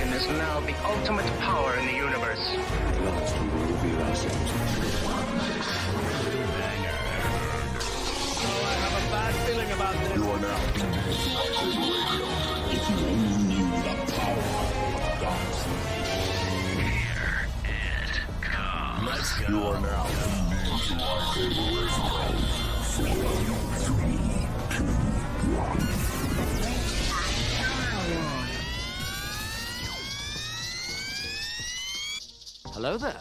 Federation is now the ultimate power in the universe. Last we will reveal ourselves. I have a bad feeling about this. You are now tuned into LightSaber Radio. If you only knew the power of God's Here it comes. Let's go. You are now tuned into LightSaber Radio. 4, 3, 2, 1. Hello there.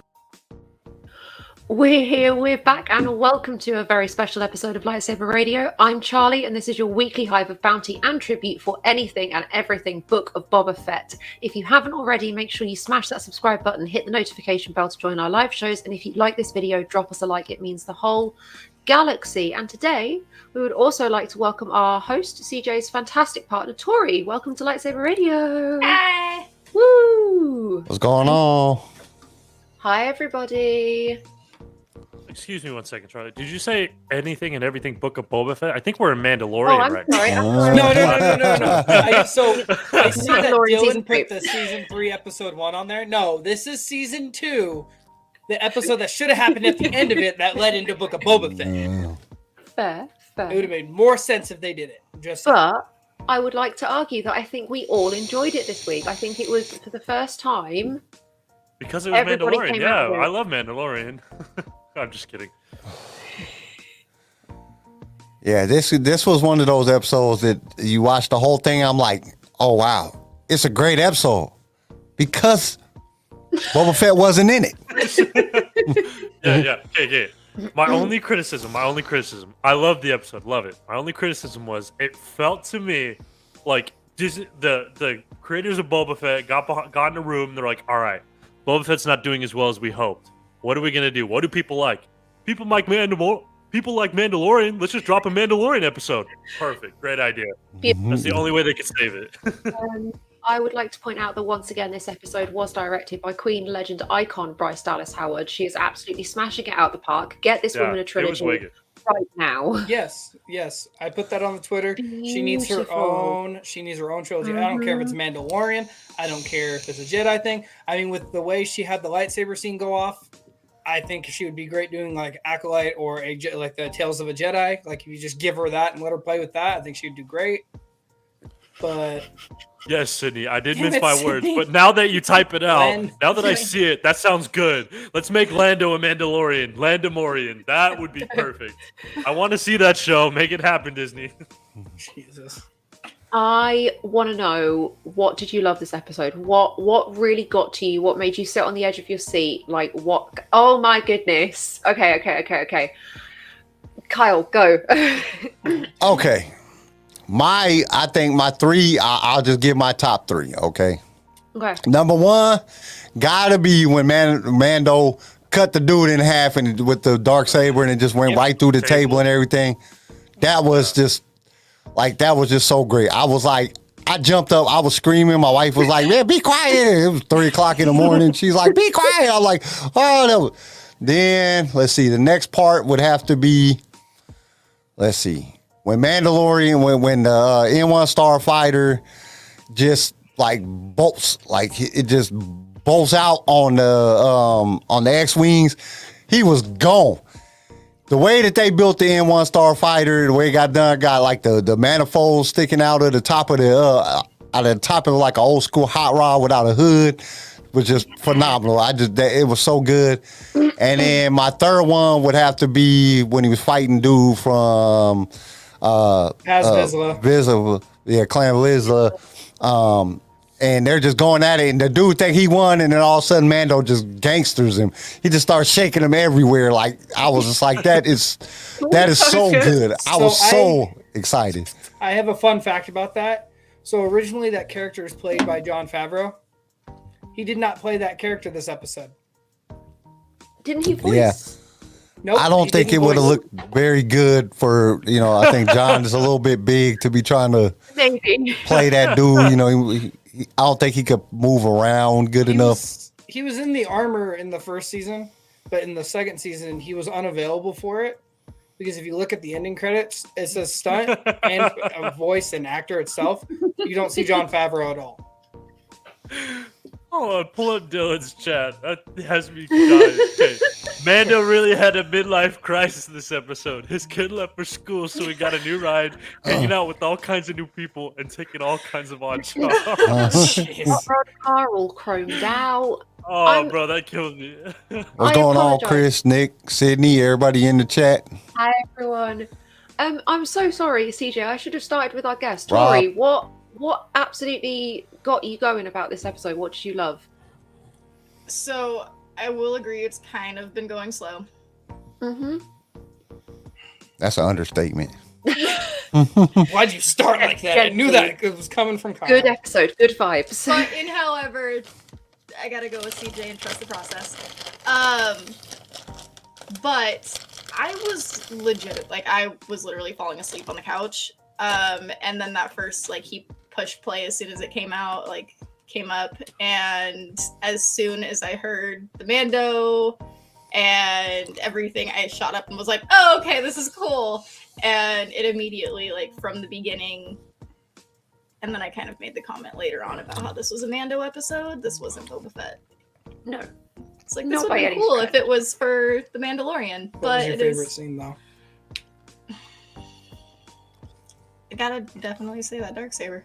We're here, we're back, and welcome to a very special episode of LightSaber Radio. I'm Charlie, and this is your weekly hive of bounty and tribute for anything and everything Book of Boba Fett. If you haven't already, make sure you smash that subscribe button, hit the notification bell to join our live shows, and if you like this video, drop us a like. It means the whole galaxy. And today, we would also like to welcome our host, CJ's fantastic partner, Tori. Welcome to LightSaber Radio. Hi. Woo! What's going on? Hi, everybody. Excuse me 1 second, Charlie. Did you say anything and everything Book of Boba Fett? I think we're in Mandalorian I'm right sorry. now. I'm sorry. No. I see that Mandalorian season Dylan put 3. the season 3 episode 1 on there. No, this is season 2. The episode that should have happened at the end of it that led into Book of Boba Fett. Fair. It would have made more sense if they did it. Just But I would like to argue that I think we all enjoyed it this week. I think it was for the first time. Because it was Everybody Mandalorian. came Yeah, out with it. I love Mandalorian. I'm just kidding. Yeah, this was one of those episodes that you watch the whole thing. I'm like, oh wow, it's a great episode because Boba Fett wasn't in it. Yeah. Okay. My only criticism. I love the episode. Love it. My only criticism was it felt to me like the creators of Boba Fett got in a room. They're like, all right, Boba Fett's not doing as well as we hoped. What are we gonna do? What do people like? People like Mandalorian. Let's just drop a Mandalorian episode. Perfect. Great idea. That's the only way they could save it. I would like to point out that once again, this episode was directed by Queen legend icon Bryce Dallas Howard. She is absolutely smashing it out the park. Get this woman a It was trilogy wicked. right now. yes. I put that on the Twitter. She needs her Beautiful. own. She needs her own trilogy. I don't care if it's Mandalorian. I don't care if it's a Jedi thing. I mean, with the way she had the lightsaber scene go off, I think she would be great doing like Acolyte or like the Tales of a Jedi. Like if you just give her that and let her play with that, I think she'd do great. But Yes, Sydney, I did Damn mince it, my Sydney. words, but now that you type it out, Land- now that I see it, that sounds good. Let's make Lando a Mandalorian, Landamorian. That would be perfect. I want to see that show. Make it happen, Disney. Jesus. I want to know, what did you love this episode? What really got to you? What made you sit on the edge of your seat? Like what? Oh my goodness. Okay. Kyle, go. Okay, I think my three. I'll just give my top three. Okay, Okay. number one, gotta be when Mando cut the dude in half and with the dark saber and it just went right through the table and everything. That was just so great. I was like, I jumped up, I was screaming. My wife was like, man, be quiet. It was 3:00 in the morning. She's like, be quiet. I was like, oh, that was. Then let's see. The next part would have to be, let's see, when Mandalorian, when the N1 Starfighter just like bolts, like it just bolts out on the X-wings. He was gone. The way that they built the N1 Starfighter, the way it got like the manifold sticking out of the top of like an old school hot rod without a hood, was just phenomenal. It was so good. And then my third one would have to be when he was fighting dude from Vizsla. Clan Vizsla. And they're just going at it, and the dude think he won, and then all of a sudden Mando just gangsters him. He just starts shaking him everywhere. Like I was just like, that is so good. I was so excited. I have a fun fact about that. So originally that character is played by Jon Favreau. He did not play that character this episode. Didn't he voice? Yeah. Nope. I don't think it would have looked very good for, I think John is a little bit big to be trying to Maybe. play that dude. I don't think he could move around good enough. He was in the armor in the first season, but in the second season, he was unavailable for it. Because if you look at the ending credits, it says stunt and a voice and actor itself. You don't see Jon Favreau at all. Oh, pull up Dylan's chat. That has me dying. Okay. Mando really had a midlife crisis this episode. His kid left for school, so he got a new ride, hanging out with all kinds of new people and taking all kinds of odd jobs. Jeez. Hot rod car all chromed out. Oh, bro, that killed me. What's I going on, apologize. Chris, Nick, Sydney, everybody in the chat? Hi everyone. I'm so sorry, CJ. I should have started with our guest, Rob. Tori. What absolutely got you going about this episode? What did you love? So I will agree, it's kind of been going slow. Mm-hmm. That's an understatement. Why'd you start like that? I knew that it was coming from Kyle. Good episode, good vibes. But however, I gotta go with CJ and trust the process. But I was legit, like, I was literally falling asleep on the couch. And then that first, like, he pushed play as soon as it came out, like, came up. And as soon as I heard the Mando and everything, I shot up and was like, oh, okay, this is cool. And it immediately, like, from the beginning, and then I kind of made the comment later on about how this was a Mando episode. This wasn't Boba Fett. No. It's like, this Not would by be any cool stretch. if it was for the Mandalorian. What But was your it favorite is. scene, though? I gotta definitely say that Darksaber.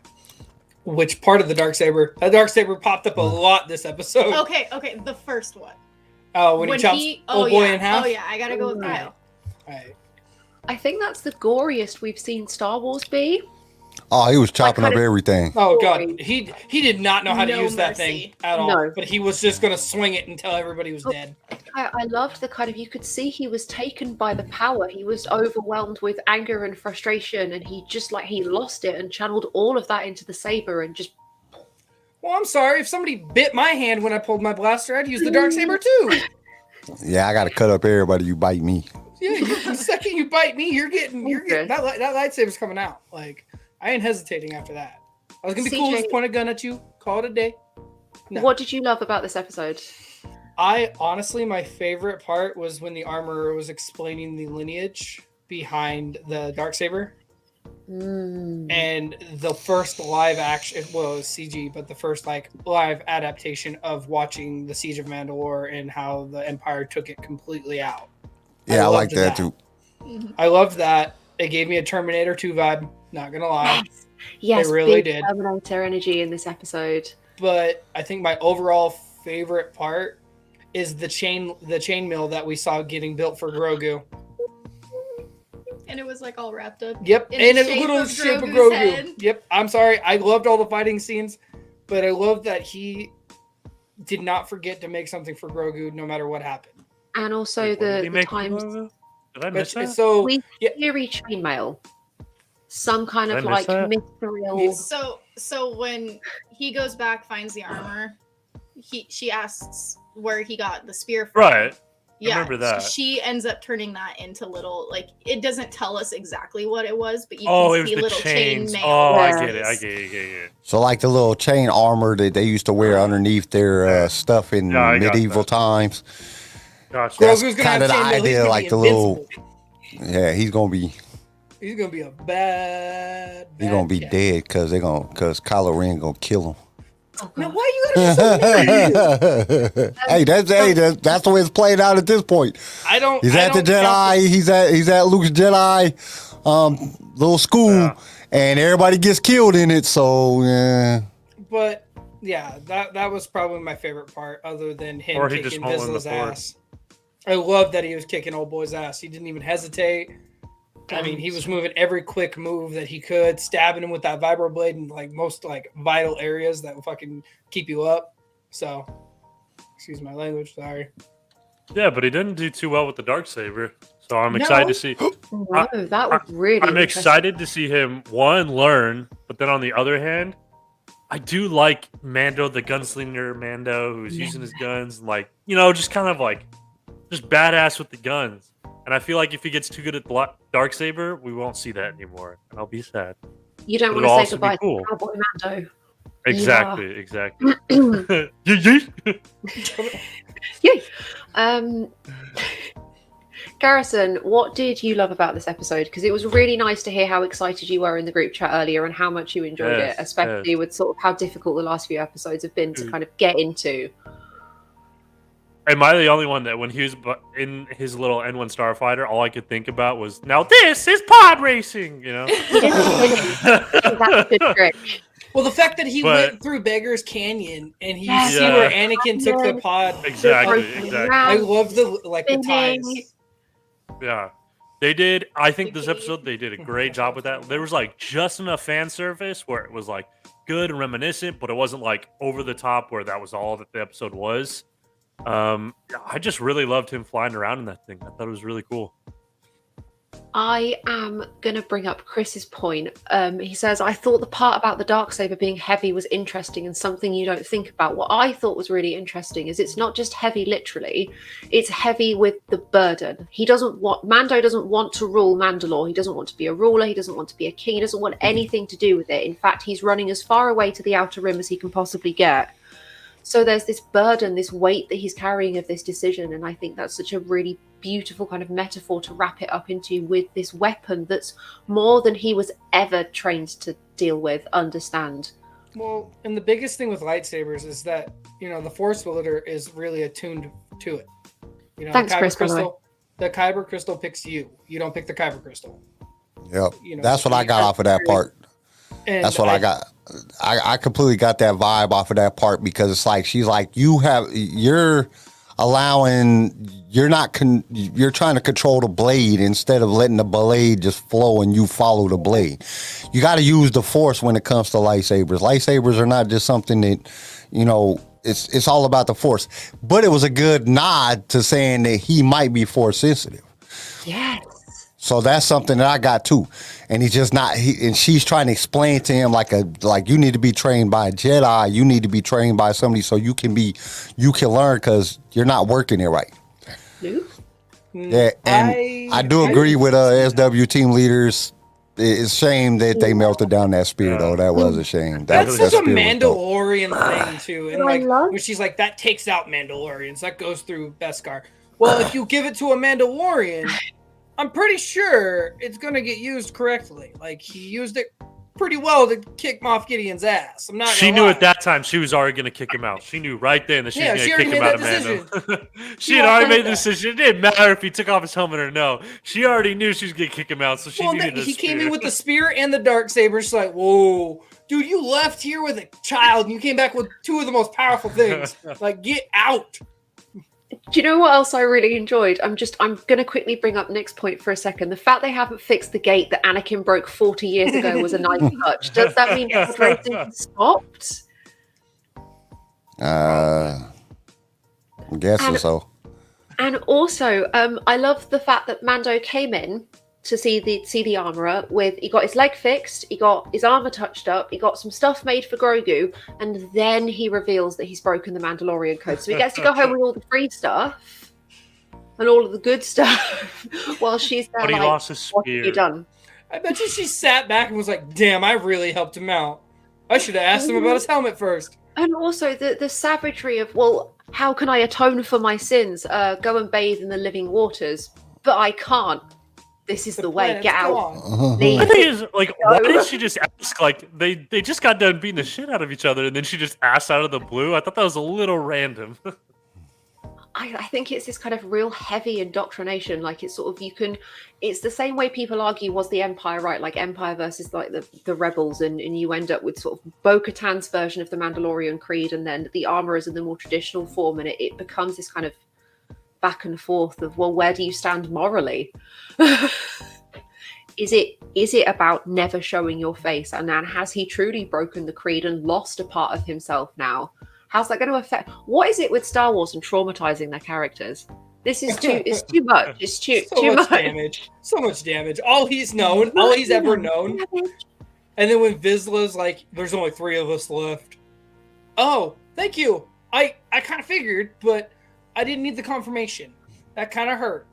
Which part of the Darksaber? That Darksaber popped up a lot this episode. Okay, the first one. Oh, when he chops old boy yeah. in half? Oh yeah, I gotta go with Right. Kyle. Right. I think that's the goriest we've seen Star Wars be. Oh, he was chopping kind up of- everything. Oh god, he did not know how to No use that mercy. thing at all. No. But he was just gonna swing it until everybody was dead. I loved the kind of, you could see he was taken by the power. He was overwhelmed with anger and frustration, and he just like he lost it and channeled all of that into the saber and just Well, I'm sorry if somebody bit my hand when I pulled my blaster. I'd use the Darksaber too. Yeah, I got to cut up everybody. You bite me. Yeah, the second you bite me, you're getting that lightsaber's coming out. Like I ain't hesitating after that. I was gonna be cool, CJ. just point a gun at you, call it a day. No. What did you love about this episode? I honestly, my favorite part was when the armorer was explaining the lineage behind the Darksaber. And the first live action, well, it was CG, but the first like live adaptation of watching the Siege of Mandalore and how the Empire took it completely out. Yeah, I like loved that too. I loved that. It gave me a Terminator 2 vibe. Not gonna lie, Yes, They really big did. Terminator energy in this episode. but I think my overall favorite part is the chainmail that we saw getting built for Grogu. And it was like all wrapped up. Yep, In and the a shape little of shape of Grogu's Grogu. head. Yep, I'm sorry. I loved all the fighting scenes, but I love that he did not forget to make something for Grogu no matter what happened. And also Wait, what did he the make times Did I But miss that? so we yeah. theory chainmail. Some kind Did of I miss like that? mystical. So when he goes back, finds the armor, she asks where he got the spear from. Right. Yeah, remember that. She ends up turning that into little, like, it doesn't tell us exactly what it was, but you Oh, it can was see the little chains. chain Oh, I Yeah. get it. I get it. So like the little chain armor that they used to wear underneath their stuff in Yeah, I got medieval that. times. Gotcha. That's Grogu's gonna have kinda the chainmail. He's idea, gonna like be the little- invincible. Yeah, he's gonna be a bad. he's gonna be cat. dead because Kylo Ren gonna kill him. Now, why you gotta be so mean? Hey, that's the way it's played out at this point. I don't. He's I at the don't count Jedi. He's at Luke's Jedi little school, Yeah. and everybody gets killed in it. So yeah, But yeah, that was probably my favorite part, other than him Or he just kicking won't learn Vizsla's the Force. ass. I love that he was kicking old boy's ass. He didn't even hesitate. I mean, he was moving every quick move that he could, stabbing him with that vibroblade in like most like vital areas that will fucking keep you up. So, excuse my language, sorry. Yeah, but he didn't do too well with the Darksaber. So I'm No. excited to see. No, that was really. I'm interesting. excited to see him learn, but then on the other hand, I do like Mando, the gunslinger Mando, who's using his guns, and like just kind of like just badass with the guns. And I feel like if he gets too good at the Darksaber, we won't see that anymore, and I'll be sad. You don't It'll want to also say be goodbye cool. to Cowboy Mando. Exactly. Yeet, yeet. Yay. Garrison, what did you love about this episode? Because it was really nice to hear how excited you were in the group chat earlier and how much you enjoyed it, especially with sort of how difficult the last few episodes have been to kind of get into. Am I the only one that when he was in his little N1 Starfighter, all I could think about was, now this is pod racing, you know? That's a good trick. Well, the fact that he went through Beggar's Canyon and you see where Anakin took the pod. Exactly. I love the ties. Yeah. They did, I think this episode, they did a great job with that. There was like just enough fan service where it was like good and reminiscent, but it wasn't like over the top where that was all that the episode was. I just really loved him flying around in that thing. I thought it was really cool. I am going to bring up Chris's point. He says, I thought the part about the Darksaber being heavy was interesting and something you don't think about. What I thought was really interesting is it's not just heavy literally, it's heavy with the burden. Mando doesn't want to rule Mandalore. He doesn't want to be a ruler. He doesn't want to be a king. He doesn't want anything to do with it. In fact, he's running as far away to the Outer Rim as he can possibly get. So there's this burden, this weight that he's carrying of this decision. And I think that's such a really beautiful kind of metaphor to wrap it up into with this weapon that's more than he was ever trained to deal with, understand. Well, and the biggest thing with lightsabers is that, the Force wielder is really attuned to it. Thanks, the Chris. The Kyber crystal picks you. You don't pick the Kyber crystal. Yep. That's what I got off of that part. That's what I got. I completely got that vibe off of that part because it's like she's like you're trying to control the blade instead of letting the blade just flow and you follow the blade. You got to use the Force when it comes to lightsabers. Lightsabers are not just something that it's all about the Force. But it was a good nod to saying that he might be Force sensitive. Yes. So that's something that I got too, and he's just not. And she's trying to explain to him like you need to be trained by a Jedi, you need to be trained by somebody so you can learn because you're not working it right. Yeah, and I do agree with SW team leaders. It's a shame that they melted down that spear though. That was a shame. That's such a Mandalorian thing too, and when she's like that takes out Mandalorians, that goes through Beskar. Well, if you give it to a Mandalorian, I'm pretty sure it's going to get used correctly. Like, he used it pretty well to kick Moff Gideon's ass. I'm not. She knew at that time she was already going to kick him out. She knew right then that she was going to kick him out of Mando. She had already made the decision. It didn't matter if he took off his helmet or no. She already knew she was going to kick him out, so she needed the spear. He came in with the spear and the Darksaber. She's like, whoa, dude, you left here with a child and you came back with two of the most powerful things. Like, get out. Do you know what else I really enjoyed? I'm going to quickly bring up Nick's point for a second. The fact they haven't fixed the gate that Anakin broke 40 years ago was a nice touch. Does that mean pod racing stopped? I'm guessing so. And also, I love the fact that Mando came in to see the armorer he got his leg fixed, he got his armor touched up, he got some stuff made for Grogu, and then he reveals that he's broken the Mandalorian code. So he gets to go home with all the free stuff and all of the good stuff while she's there. But he lost his spear. What have you done? I bet you she sat back and was like, damn, I really helped him out. I should have asked him about his helmet first. And also the savagery of, well, how can I atone for my sins? Go and bathe in the living waters. But I can't. This is the way. Get out. The thing is, like, why did she just ask? Like, they just got done beating the shit out of each other, and then she just asked out of the blue. I thought that was a little random. I think it's this kind of real heavy indoctrination. Like, it's sort of, it's the same way people argue, was the Empire right? Like, Empire versus, like, the rebels, and you end up with sort of Bo-Katan's version of the Mandalorian creed, and then the armorers in the more traditional form, and it becomes this kind of back and forth of, well, where do you stand morally? Is it about never showing your face? And then has he truly broken the creed and lost a part of himself now? How's that going to affect? What is it with Star Wars and traumatizing their characters? This is it's too much. It's too much damage. So much damage. All he's known, all he's ever known. And then when Vizsla's like, there's only 3 of us left. Oh, thank you. I kind of figured, but I didn't need the confirmation. That kind of hurt.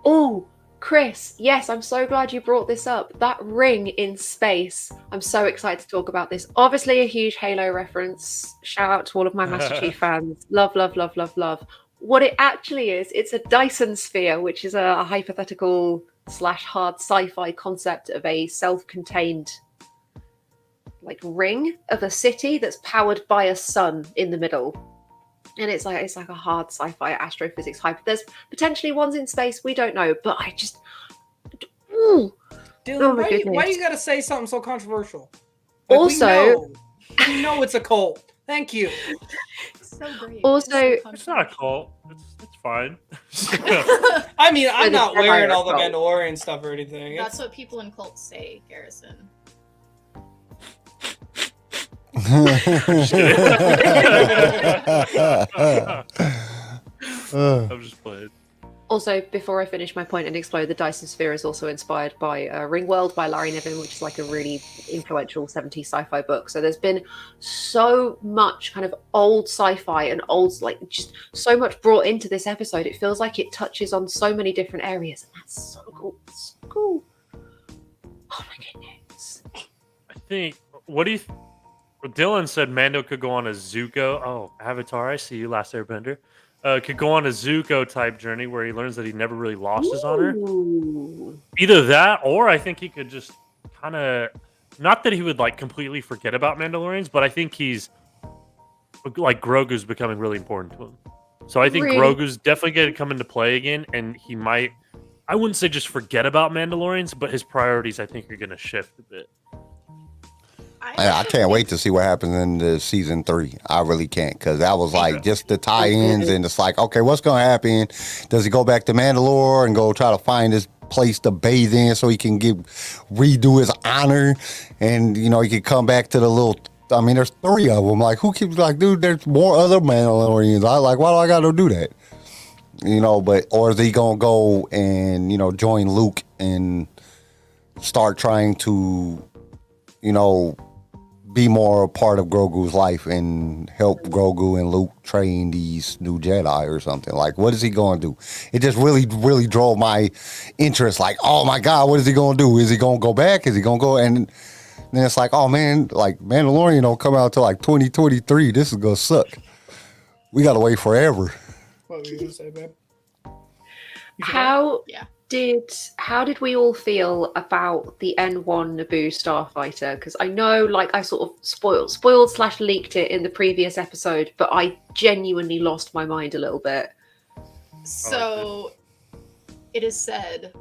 Oh, Chris, yes, I'm so glad you brought this up. That ring in space. I'm so excited to talk about this. Obviously a huge Halo reference. Shout out to all of my Master Chief fans. Love, love, love, love, love. what it actually is, it's a Dyson sphere, which is a hypothetical / hard sci-fi concept of a self-contained like ring of a city that's powered by a sun in the middle. And it's like a hard sci-fi astrophysics hype. There's potentially ones in space, we don't know, but I just ooh. Dylan, Oh my why goodness. you gotta say something so controversial? Also- we know it's a cult. Thank you. So great. Also- It's not a cult. It's fine. I mean, I'm It's not a wearing all the cult. Mandalorian stuff or anything. That's what people in cults say, Garrison. I'm just playing. Also, before I finish my point and explode, the Dyson Sphere is also inspired by Ringworld by Larry Niven, which is like a really influential 70s sci-fi book. So there's been so much kind of old sci-fi and old, like just so much brought into this episode. It feels like it touches on so many different areas, and that's so cool. It's so cool. Oh my goodness. I think. What do you? Dylan said Mando could go on a Zuko. Oh, Avatar! I see you, Last Airbender. Could go on a Zuko type journey where he learns that he never really lost his honor. Ooh. Either that, or I think he could just kind of, not that he would like completely forget about Mandalorians, but I think he's like Grogu's becoming really important to him. So I think Really? Grogu's definitely going to come into play again, and he might. I wouldn't say just forget about Mandalorians, but his priorities I think are going to shift a bit. I can't wait to see what happens in the season 3. I really can't, because that was like just the tie-ins, and it's like, okay, what's going to happen? Does he go back to Mandalore and go try to find his place to bathe in so he can redo his honor, and he can come back to the little. I mean, there's 3 of them. Like, who keeps like, dude? There's more other Mandalorians. Why do I got to do that? But or is he gonna go and join Luke and start trying to be more a part of Grogu's life and help Grogu and Luke train these new Jedi or something? Like, what is he going to do? It just really, really drove my interest. Like, oh my God, what is he going to do? Is he going to go back? Is he going to go? And then it's like, oh man, like Mandalorian don't come out till like 2023. This is going to suck. We got to wait forever. What were you gonna say, babe? How Yeah. how did we all feel about the N1 Naboo starfighter? Because I know, like, I sort of spoiled / leaked it in the previous episode, but I genuinely lost my mind a little bit. So it is said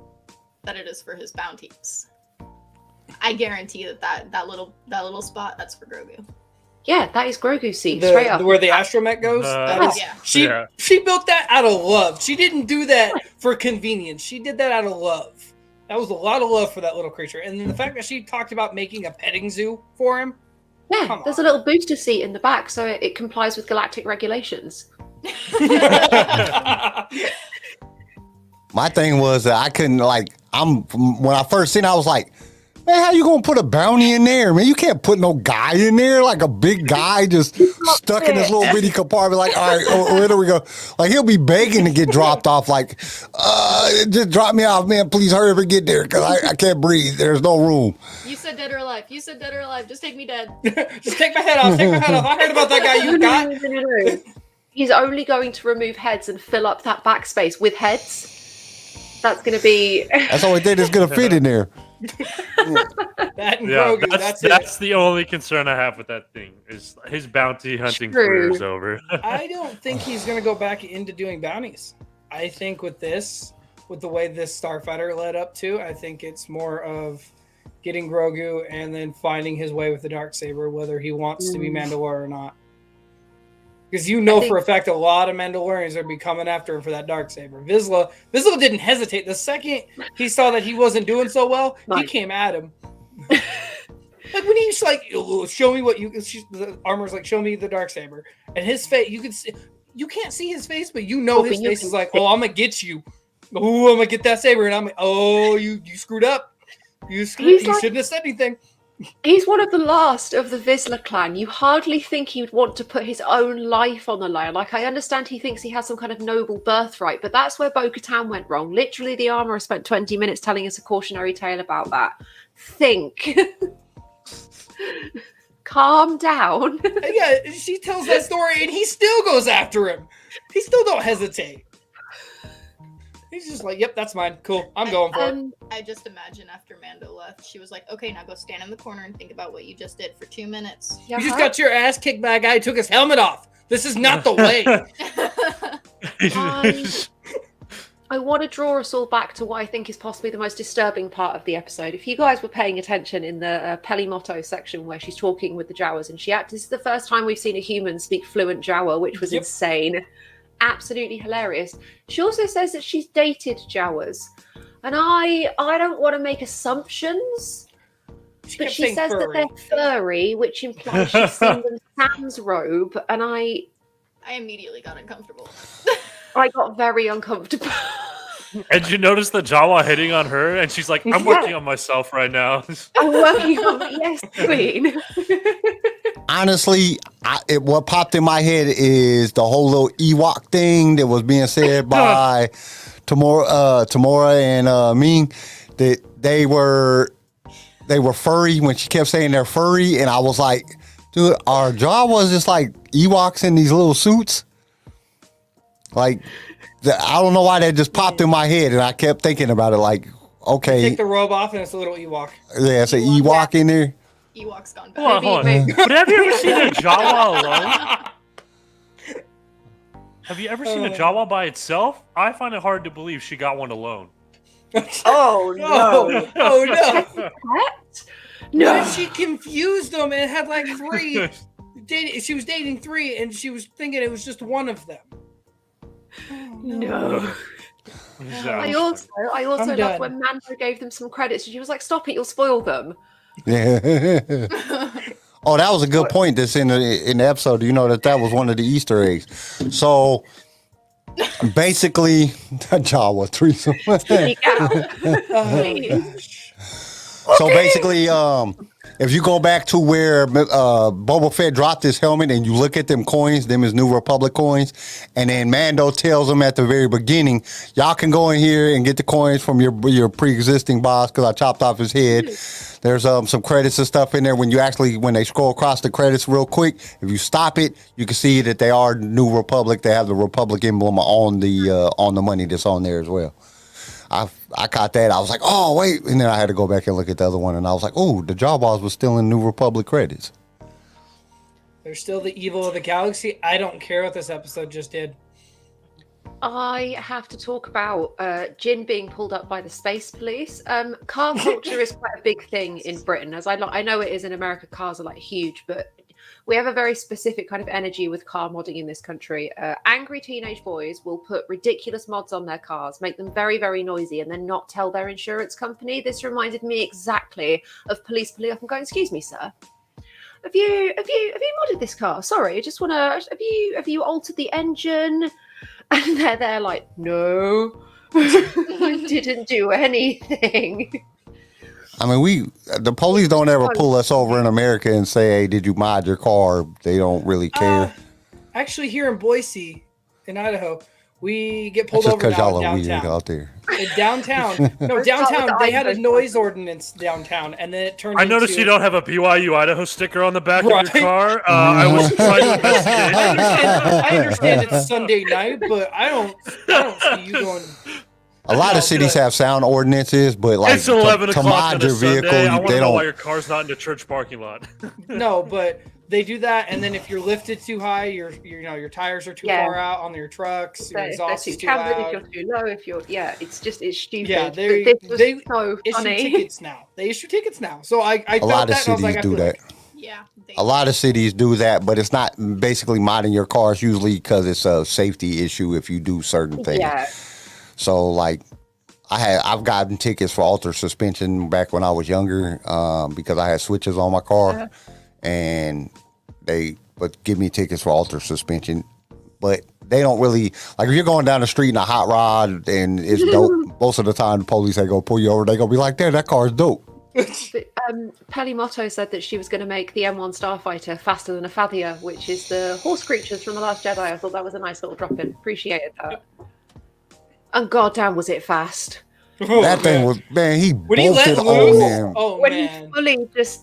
that it is for his bounties. I guarantee that little spot, that's for Grogu. Yeah, that is Grogu's seat, straight up. Where the astromech goes. Yeah. She built that out of love. She didn't do that for convenience. She did that out of love. That was a lot of love for that little creature. And then the fact that she talked about making a petting zoo for him. Yeah, Come there's on. a little booster seat in the back, so it complies with galactic regulations. My thing was that I couldn't when I first seen it, I was like, man, how you gonna put a bounty in there, man? You can't put no guy in there, like a big guy just stuck in this little bitty compartment. Like, all right, where do we go? Like, he'll be begging to get dropped off. Like, just drop me off, man. Please hurry up and get there, because I can't breathe. There's no room. You said dead or alive. You said dead or alive. Just take me dead. Just take my head off. Take my head off. I heard about that guy you got. No. He's only going to remove heads and fill up that backspace with heads. That's going to be... That's the only thing that's gonna fit in there. That and Yeah, Grogu, that's it. the only concern I have with that thing is his bounty hunting True. career is over. I don't think he's going to go back into doing bounties. I think with the way this starfighter led up to, I think it's more of getting Grogu and then finding his way with the Darksaber, whether he wants to be Mandalore or not. Because for a fact a lot of Mandalorians are be coming after him for that Darksaber. Vizsla didn't hesitate. The second he saw that he wasn't doing so well, he came at him. Like when he's like, show me what the armor's like, show me the Darksaber. And his face, you can't see his face, but his face is like, oh, I'm going to get you. Oh, I'm going to get that saber. And I'm like, oh, you screwed up. You shouldn't have said anything. He's one of the last of the Vizsla clan. You hardly think he would want to put his own life on the line. Like, I understand he thinks he has some kind of noble birthright, but that's where Bo-Katan went wrong. Literally, the armorer spent 20 minutes telling us a cautionary tale about that. Think. Calm down. Yeah, she tells that story, and he still goes after him. He still don't hesitate. He's just like, yep, that's mine. Cool. I'm going for it. I just imagine after Mando left, she was like, okay, now go stand in the corner and think about what you just did for 2 minutes. You just got your ass kicked by a guy who took his helmet off. This is not the way. I want to draw us all back to what I think is possibly the most disturbing part of the episode. If you guys were paying attention in the Pelimoto section where she's talking with the Jawas, and this is the first time we've seen a human speak fluent Jawa, which was insane. Absolutely hilarious. She also says that she's dated Jawas. And I don't want to make assumptions, but she says that they're furry, which implies she's seen them sans robe, and I immediately got uncomfortable. I got very uncomfortable. And you notice the Jawa hitting on her, and she's like, I'm working on myself right now. I'm working on it, yes, queen. Honestly, what popped in my head is the whole little Ewok thing that was being said by Tamora and Ming, that they were furry when she kept saying they're furry, and I was like, dude, our Jawas just like Ewoks in these little suits? Like, I don't know why that just popped in my head, and I kept thinking about it. Like, okay, take the robe off, and it's a little Ewok. Yeah, it's an Ewok in there. Ewok's gone back. Hold on. But have you ever seen a Jawa alone? Have you ever seen a Jawa by itself? I find it hard to believe she got one alone. Oh no! Oh no! What? No! What if she confused them and had like 3? She was dating 3, and she was thinking it was just one of them. No. I also love when Mando gave them some credits, and she was like, "Stop it! You'll spoil them." Yeah. Oh, that was a good point. That's in the episode. You know that was one of the Easter eggs. So basically, Jawa threesome. So basically, if you go back to where Boba Fett dropped his helmet and you look at them coins, them is New Republic coins, and then Mando tells them at the very beginning, y'all can go in here and get the coins from your pre-existing boss because I chopped off his head. There's some credits and stuff in there. When they scroll across the credits real quick, if you stop it, you can see that they are New Republic. They have the Republic emblem on the money that's on there as well. I caught that. I was like, oh, wait. And then I had to go back and look at the other one. And I was like, oh, the Jawballs was still in New Republic credits. They're still the evil of the galaxy. I don't care what this episode just did. I have to talk about Jin being pulled up by the space police. Car culture is quite a big thing in Britain. As I know it is in America, cars are like huge, but we have a very specific kind of energy with car modding in this country. Angry teenage boys will put ridiculous mods on their cars, make them very, very noisy, and then not tell their insurance company. This reminded me exactly of police pulling up and going, "Excuse me, sir. Have you modded this car? Sorry, I just want to. Have you altered the engine?" And they're like, "No, I didn't do anything." I mean, the police don't ever pull us over in America and say, "Hey, did you mod your car?" They don't really care. Actually, here in Boise, in Idaho, we get pulled That's over just because y'all are downtown. weird out there. Downtown, they had a noise ordinance downtown, and then it turned I noticed into... you don't have a BYU Idaho sticker on the back of your car. I was trying to investigate. I understand it's Sunday night, but I don't see you going... A lot of cities have sound ordinances, but like it's 11 to o'clock mod on your a Sunday. vehicle, I want they to know don't. why your car's not in the church parking lot. No, but they do that, and then if you're lifted too high, your tires are too far out on your trucks. Your exhaust is too loud. If you're too low, it's stupid. Yeah, they so issue tickets now. They issue tickets now. So I A lot of cities do that. Yeah. A lot of cities do that, but it's not basically modding your cars usually because it's a safety issue if you do certain things. Yeah. So like, I've gotten tickets for altered suspension back when I was younger because I had switches on my car, and they would give me tickets for altered suspension. But they don't really, like, if you're going down the street in a hot rod and it's dope, most of the time the police ain't gonna pull you over. They gonna be like, "There, that car's dope." Pelimoto said that she was going to make the M1 Starfighter faster than a Fathia, which is the horse creatures from The Last Jedi. I thought that was a nice little drop-in. Appreciated that. And goddamn, was it fast. That thing was, man, he when he let bolted loose, on them. When he fully just...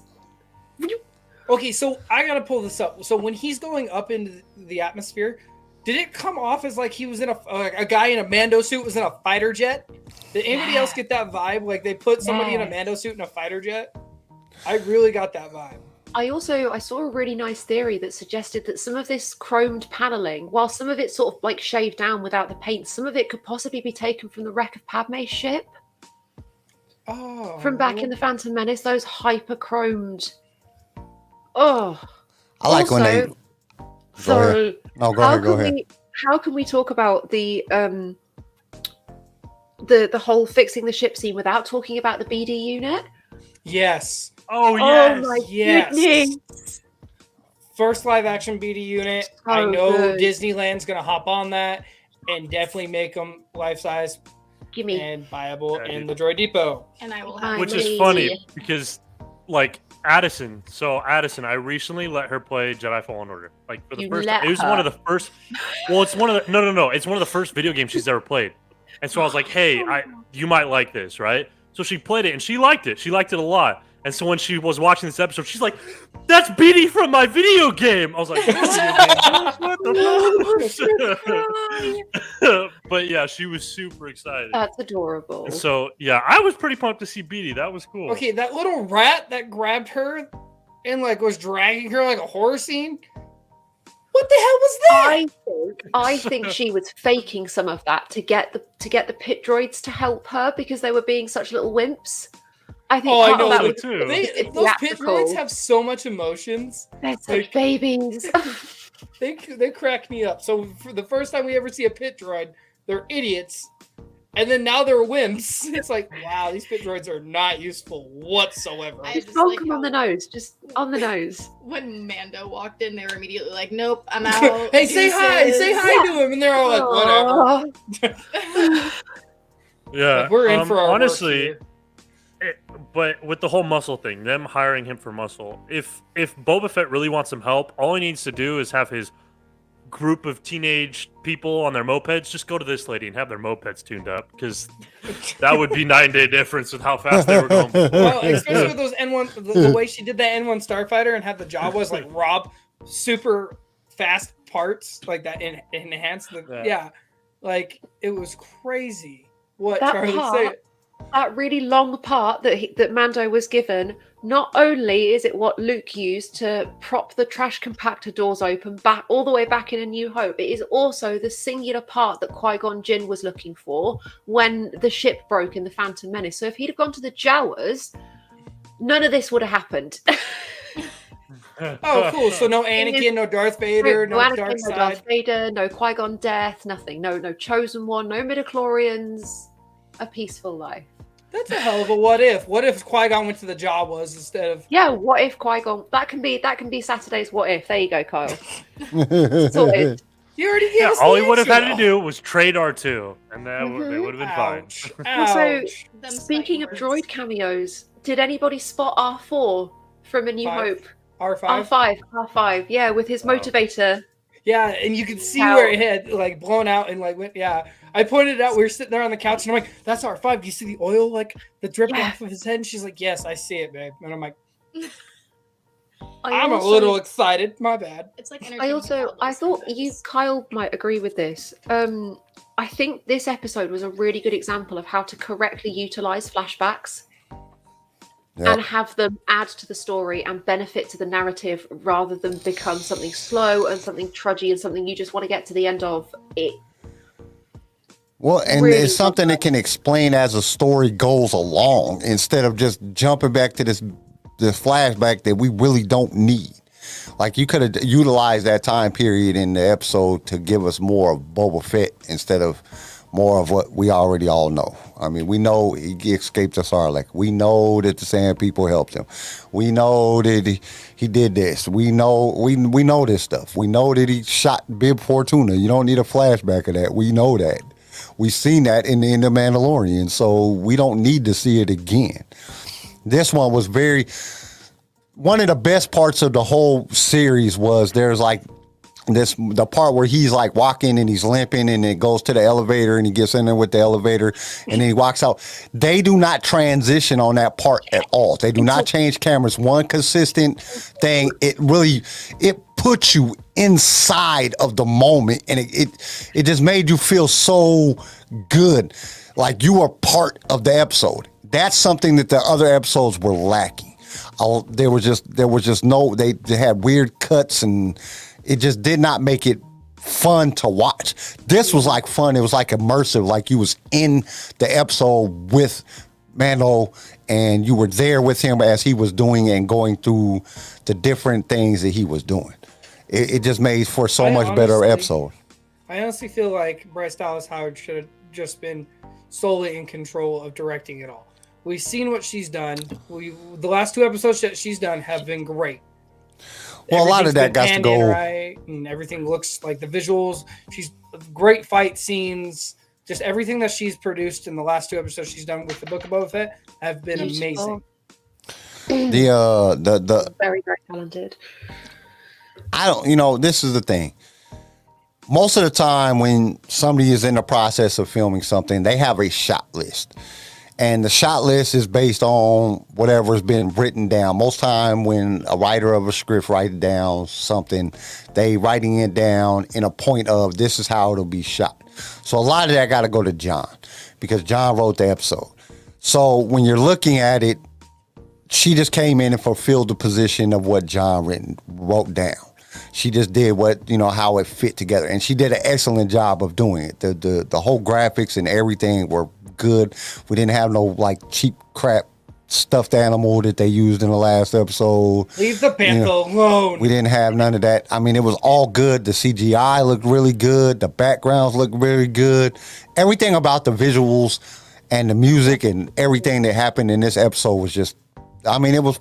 Okay, so I gotta pull this up. So when he's going up into the atmosphere, did it come off as like he was in a guy in a Mando suit was in a fighter jet? Did anybody else get that vibe? Like they put somebody in a Mando suit in a fighter jet? I really got that vibe. I saw a really nice theory that suggested that some of this chromed paneling, while some of it sort of like shaved down without the paint, some of it could possibly be taken from the wreck of Padme's ship. Oh. From back in the Phantom Menace, those hyper chromed. Oh. I like when they. Sorry. No, go ahead. How can we talk about the whole fixing the ship scene without talking about the BD unit? Yes. Oh yes. Oh my Yes. goodness. First live action BD unit. So I know good. Disneyland's gonna hop on that and definitely make them life size Gimme. and viable Yeah, in dude. the Droid Depot. And I will have Which Nice. is funny because, like, Addison. So Addison, I recently let her play Jedi Fallen Order. Like for the You first let time. It was her? one of the first. Well, it's one of the no. It's one of the first video games she's ever played. And so I was like, hey, you might like this, right? So she played it and she liked it. She liked it a lot. And so when she was watching this episode, she's like, "That's BD from my video game." I was like, "What the fuck?" But yeah, she was super excited. That's adorable. And so yeah, I was pretty pumped to see BD. That was cool. Okay, that little rat that grabbed her and like was dragging her like a horror scene. What the hell was that? I think she was faking some of that to get the pit droids to help her because they were being such little wimps. I think Oh, I part know of that so was too. Those pit theatrical. droids have so much emotions. They're such like- babies. They crack me up. So for the first time we ever see a pit droid, they're idiots, and then now they're wimps. It's like, wow, these pit droids are not useful whatsoever. I Just just bonk like them on the how- nose. Just on the nose. When Mando walked in, they were immediately like, "Nope, I'm out." Hey, say hi! Say Deuces." hi to him, and they're all like, whatever. Aw. Yeah, Like, we're in for our work honestly. here. But with the whole muscle thing, them hiring him for muscle, if Boba Fett really wants some help, all he needs to do is have his group of teenage people on their mopeds just go to this lady and have their mopeds tuned up, because that would be 9-day difference with how fast they were going. Well, especially with those N1, the way she did that N1 Starfighter and had the Jawas like rob super fast parts like that enhance the Yeah. like it was crazy. What That Charlie part- say? That really long part that Mando was given, not only is it what Luke used to prop the trash compactor doors open back all the way back in A New Hope, it is also the singular part that Qui-Gon Jinn was looking for when the ship broke in the Phantom Menace. So if he'd have gone to the Jawas, none of this would have happened. Oh, cool. So no Anakin, no Darth Vader, no Anakin, Dark no Side. Darth Vader, no Qui-Gon Death, nothing. No Chosen One, no midichlorians. A peaceful life. That's a hell of a what if. What if Qui-Gon went to the Jawas instead of? Yeah, what if Qui-Gon? That can be Saturday's what if. There you go, Kyle. Sorted. You already gave Yeah, us all the he would have answer, had to do was trade R2, and that they would have been Ouch. fine. Also, Ouch. Them speaking of spiky words. droid cameos, did anybody spot R4 from A New Five. Hope? R5. R5, yeah, with his motivator. Yeah, and you could see How- where it had like blown out and like went. Yeah, I pointed it out. We were sitting there on the couch, and I'm like, "That's R5. Do you see the oil like the dripping Yeah. off of his head?" And she's like, "Yes, I see it, babe." And I'm like, I "I'm also- a little excited. My bad." It's like I thought you, Kyle, might agree with this. I think this episode was a really good example of how to correctly utilize flashbacks Yep. and have them add to the story and benefit to the narrative rather than become something slow and something trudgy and something you just want to get to the end of. It Well, and Really it's something that can explain as a story goes along instead of just jumping back to this flashback that we really don't need. Like you could have utilized that time period in the episode to give us more of Boba Fett instead of more of what we already all know. I mean, we know he escaped the Sarlacc. We know that the Sand People helped him. We know that he did this. We know this stuff. We know that he shot Bib Fortuna. You don't need a flashback of that. We know that. We've seen that in the Mandalorian, so we don't need to see it again. This one was one of the best parts of the whole series was there's like the part where he's like walking and he's limping and it goes to the elevator and he gets in there with the elevator and then he walks out. They do not transition on that part at all. They do not change cameras. One consistent thing. It puts you inside of the moment, and it just made you feel so good, like you were part of the episode. That's something that the other episodes were lacking. There was just no. They had weird cuts, and it just did not make it fun to watch. This was like fun. It was like immersive, like you was in the episode with Mando, and you were there with him as he was doing and going through the different things that he was doing. It just made for so much better episode. I honestly feel like Bryce Dallas Howard should have just been solely in control of directing it all. We've seen what she's done. The last 2 episodes that she's done have been great. Well, a lot of that got to go right, and everything looks like the visuals. She's great fight scenes. Just everything that she's produced in the last 2 episodes she's done with the Book of Boba Fett have been amazing. The very, very talented. This is the thing. Most of the time when somebody is in the process of filming something, they have a shot list. And the shot list is based on whatever's been written down. Most time when a writer of a script writes down something, they writing it down in a point of this is how it'll be shot. So a lot of that got to go to John because John wrote the episode. So when you're looking at it, she just came in and fulfilled the position of what John wrote down. She just did how it fit together, and she did an excellent job of doing it. The whole graphics and everything were good. We didn't have no like cheap crap stuffed animal that they used in the last episode. Leave the panther alone. We didn't have none of that. I mean, it was all good. The CGI looked really good. The backgrounds looked very good. Everything about the visuals and the music and everything that happened in this episode was just, I mean, it was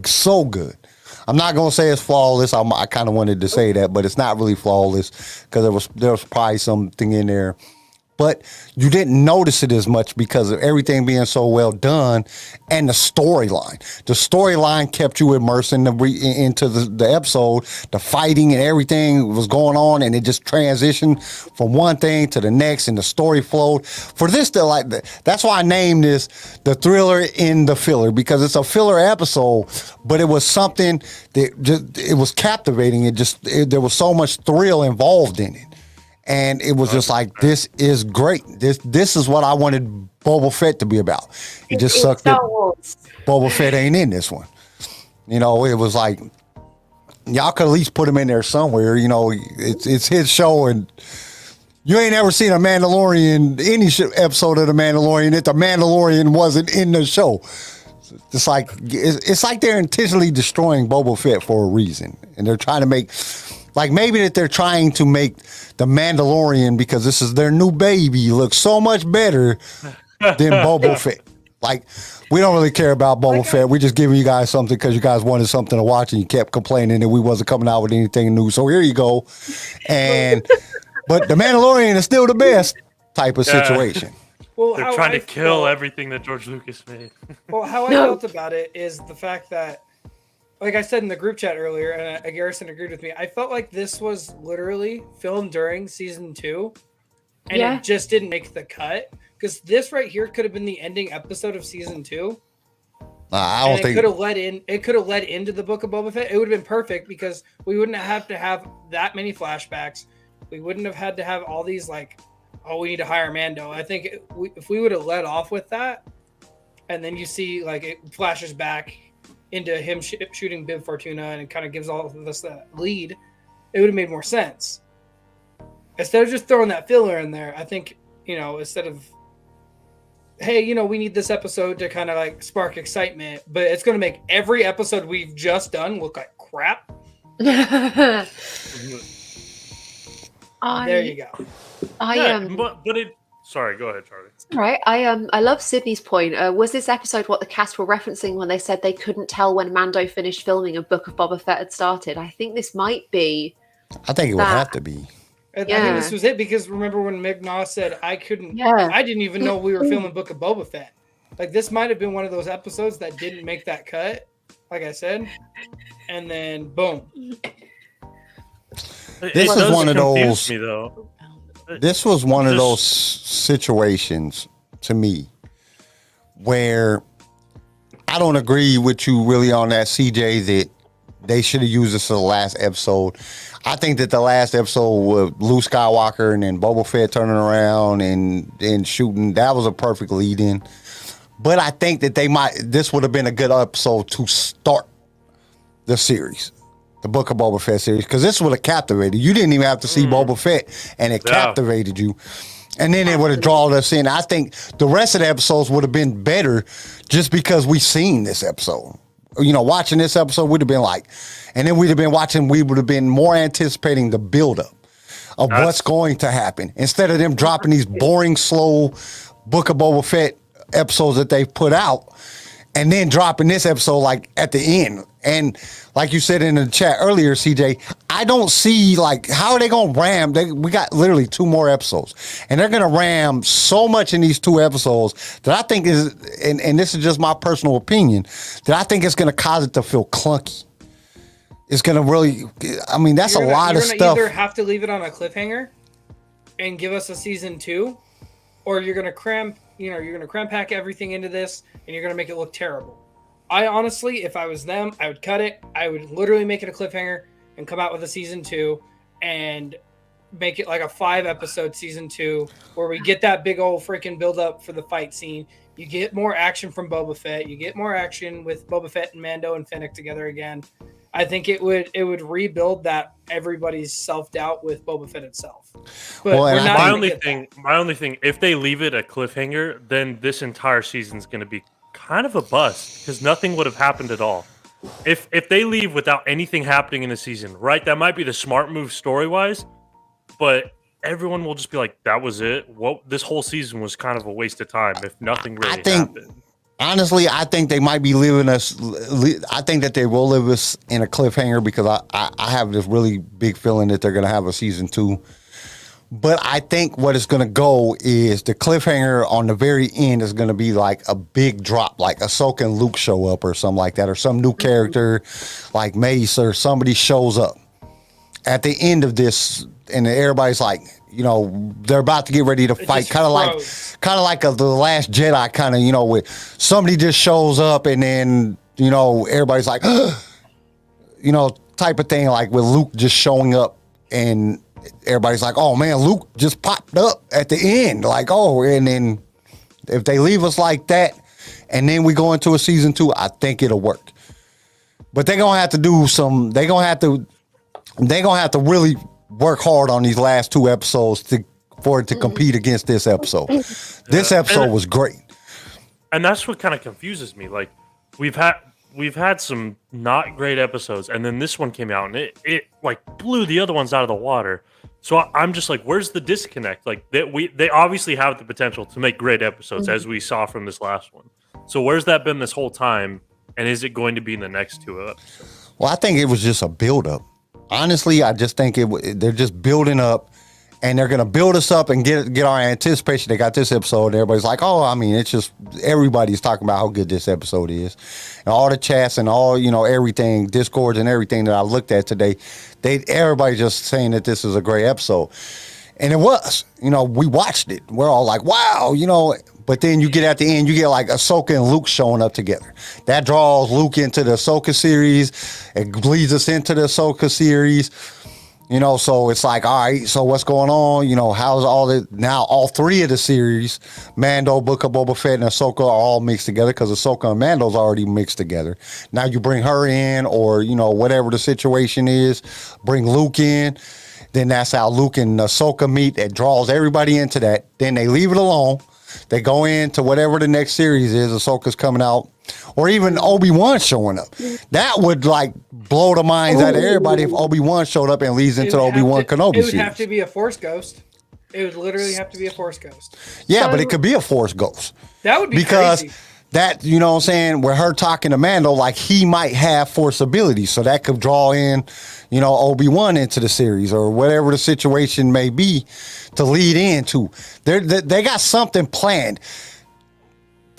so good. I'm not gonna say it's flawless. I kind of wanted to say that, but it's not really flawless because there was probably something in there. But you didn't notice it as much because of everything being so well done and the storyline. The storyline kept you immersed into the episode. The fighting and everything was going on, and it just transitioned from one thing to the next, and the story flowed. For this, that's why I named this the thriller in the filler, because it's a filler episode, but it was something that it was captivating. There was so much thrill involved in it. And it was just like, this is great. This is what I wanted Boba Fett to be about. It just sucked that Boba Fett ain't in this one. It was like, y'all could at least put him in there somewhere. It's his show, and you ain't ever seen a Mandalorian, any episode of The Mandalorian, if the Mandalorian wasn't in the show. It's like they're intentionally destroying Boba Fett for a reason. And they're trying to make... Like maybe that they're trying to make the Mandalorian, because this is their new baby, look so much better than Boba Fett. Like, we don't really care about Boba Fett. We're just giving you guys something because you guys wanted something to watch and you kept complaining that we wasn't coming out with anything new. So here you go. But the Mandalorian is still the best type of situation. Well, they're trying to kill everything that George Lucas made. Well, how I felt about it is the fact that, like I said in the group chat earlier, and Garrison agreed with me, I felt like this was literally filmed during season 2, and it just didn't make the cut. Because this right here could have been the ending episode of season 2. I don't think it could have led into the Book of Boba Fett. It would have been perfect because we wouldn't have to have that many flashbacks. We wouldn't have had to have all these like, oh, we need to hire Mando. I think if we would have led off with that, and then you see like it flashes back into him shooting Bib Fortuna, and it kind of gives all of us that lead, it would have made more sense. Instead of just throwing that filler in there, I think, instead of, hey, we need this episode to kind of like spark excitement, but it's going to make every episode we've just done look like crap. There you go. Sorry, go ahead, Charlie. Right. I love Sydney's point. Was this episode what the cast were referencing when they said they couldn't tell when Mando finished filming and Book of Boba Fett had started? I think this might be. I think it would have to be. I think this was it, because remember when Mignaw said I didn't even know we were filming Book of Boba Fett. Like, this might have been one of those episodes that didn't make that cut, like I said, and then boom. This is does one of confuse those. Me, though. This was one of Just- those situations to me where I don't agree with you really on that, CJ, that they should have used this for the last episode. I think that the last episode with Luke Skywalker and then Boba Fett turning around and shooting, that was a perfect lead-in. But I think that this would have been a good episode to start the series, the Book of Boba Fett series, because this would have captivated. You didn't even have to see Boba Fett, and it captivated you. And then it would have drawn us in. I think the rest of the episodes would have been better just because we seen this episode. You know, watching this episode would have been like, and then we would have been more anticipating the buildup of what's going to happen. Instead of them dropping these boring, slow Book of Boba Fett episodes that they've put out, and then dropping this episode like at the end. And like you said in the chat earlier, CJ, I don't see like how are they gonna ram? We got literally 2 more episodes, and they're gonna ram so much in these 2 episodes that I think is, and this is just my personal opinion, that I think it's gonna cause it to feel clunky. It's gonna really, I mean, that's a lot of stuff. You're gonna either have to leave it on a cliffhanger and give us a season 2, or you're gonna cram pack everything into this and you're gonna make it look terrible. I honestly, if I was them, I would cut it. I would literally make it a cliffhanger and come out with a season 2 and make it like a 5-episode season 2 where we get that big old freaking build up for the fight scene. You get more action from Boba Fett. You get more action with Boba Fett and Mando and Fennec together again. I think it would rebuild that everybody's self-doubt with Boba Fett itself. But my only thing, if they leave it a cliffhanger, then this entire season's going to be kind of a bust because nothing would have happened at all. If they leave without anything happening in the season, right? That might be the smart move story-wise, but everyone will just be like, "That was it." This whole season was kind of a waste of time if nothing really happened. Honestly, I think they might be leaving us. I think that they will leave us in a cliffhanger because I have this really big feeling that they're going to have a season 2. But I think what it's going to go is the cliffhanger on the very end is going to be like a big drop, like Ahsoka and Luke show up or something like that, or some new character like Mace or somebody shows up at the end of this, and everybody's like, you know, they're about to get ready to fight, kind of like The Last Jedi, kind of, you know, with somebody just shows up and then, you know, everybody's like, you know, type of thing, like with Luke just showing up and everybody's like, oh man, Luke just popped up at the end, like, oh, and then if they leave us like that and then we go into a season 2, I think it'll work. But they're gonna have to they're gonna have to really work hard on these last 2 episodes for it to compete against this episode. This episode was great. And that's what kind of confuses me. Like we've had some not great episodes, and then this one came out and it like blew the other ones out of the water. So I'm just like, where's the disconnect? Like they obviously have the potential to make great episodes, as we saw from this last one. So where's that been this whole time? And is it going to be in the next 2 episodes? Well, I think it was just a build-up. Honestly, I just think they're just building up, and they're going to build us up and get our anticipation. They got this episode, and everybody's like, oh, I mean, it's just everybody's talking about how good this episode is. And all the chats and all, you know, everything, Discords and everything that I looked at today, everybody's just saying that this is a great episode. And it was. You know, we watched it. We're all like, wow, you know. But then you get at the end, you get like Ahsoka and Luke showing up together. That draws Luke into the Ahsoka series. It leads us into the Ahsoka series. You know, so it's like, all right, so what's going on? You know, how's all 3 of the series, Mando, Book of Boba Fett, and Ahsoka are all mixed together because Ahsoka and Mando's already mixed together. Now you bring her in, or, you know, whatever the situation is, bring Luke in. Then that's how Luke and Ahsoka meet. It draws everybody into that. Then they leave it alone. They go into whatever the next series is, Ahsoka's coming out, or even Obi-Wan showing up. That would like blow the minds out of everybody if Obi-Wan showed up and leads into the Obi-Wan Kenobi series. It would have to be a Force ghost. It would literally have to be a Force ghost. Yeah, but it could be a Force ghost. That would be because crazy. That, you know what I'm saying, with her talking to Mando, like he might have Force abilities, so that could draw in, you know, Obi-Wan into the series or whatever the situation may be to lead into. They got something planned.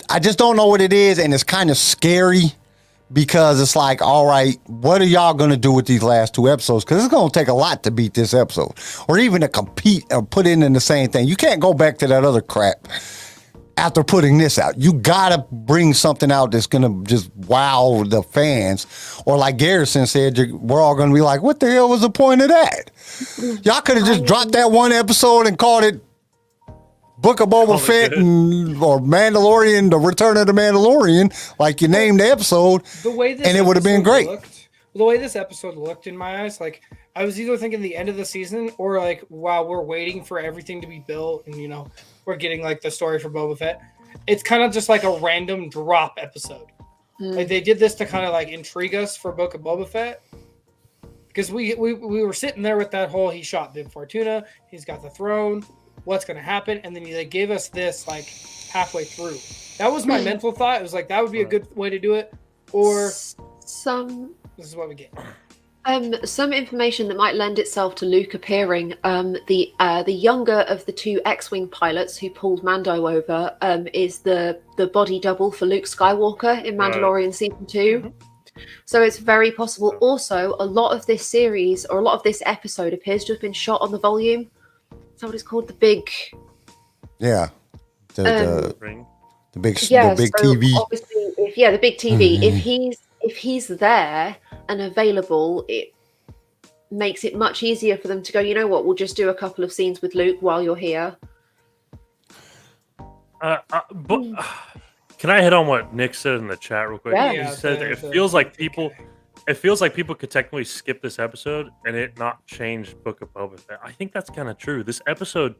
I just don't know what it is, and it's kind of scary because it's like, all right, what are y'all going to do with these last 2 episodes? Because it's going to take a lot to beat this episode or even to compete or put in the same thing. You can't go back to that other crap after putting this out. You got to bring something out that's going to just wow the fans. Or like Garrison said, we're all going to be like, what the hell was the point of that? Y'all could have just dropped that one episode and called it Book of Boba Fett or Mandalorian, The Return of the Mandalorian, like you named the episode, and it would have been great. The way this episode looked in my eyes, like I was either thinking the end of the season or like while we're waiting for everything to be built and, you know, we're getting like the story for Boba Fett. It's kind of just like a random drop episode. Like they did this to kind of like intrigue us for Book of Boba Fett. Because we were sitting there with that whole, he shot Bib Fortuna, he's got the throne, what's going to happen? And then they gave us this like halfway through. That was my mental thought. It was like, that would be a good way to do it. Or this is what we get. Some information that might lend itself to Luke appearing. The younger of the 2 X-Wing pilots who pulled Mando over is the body double for Luke Skywalker in Mandalorian season 2. So it's very possible. Also, a lot of this series or a lot of this episode appears to have been shot on the volume. Is that what it's called? The big. Yeah. The big so TV. Obviously, the big TV. If he's there and available, it makes it much easier for them to go, you know what, we'll just do a couple of scenes with Luke while you're here. But can I hit on what Nick said in the chat real quick? Yeah. He said it feels like people could technically skip this episode and it not change Book of Boba Fett. I think that's kind of true. This episode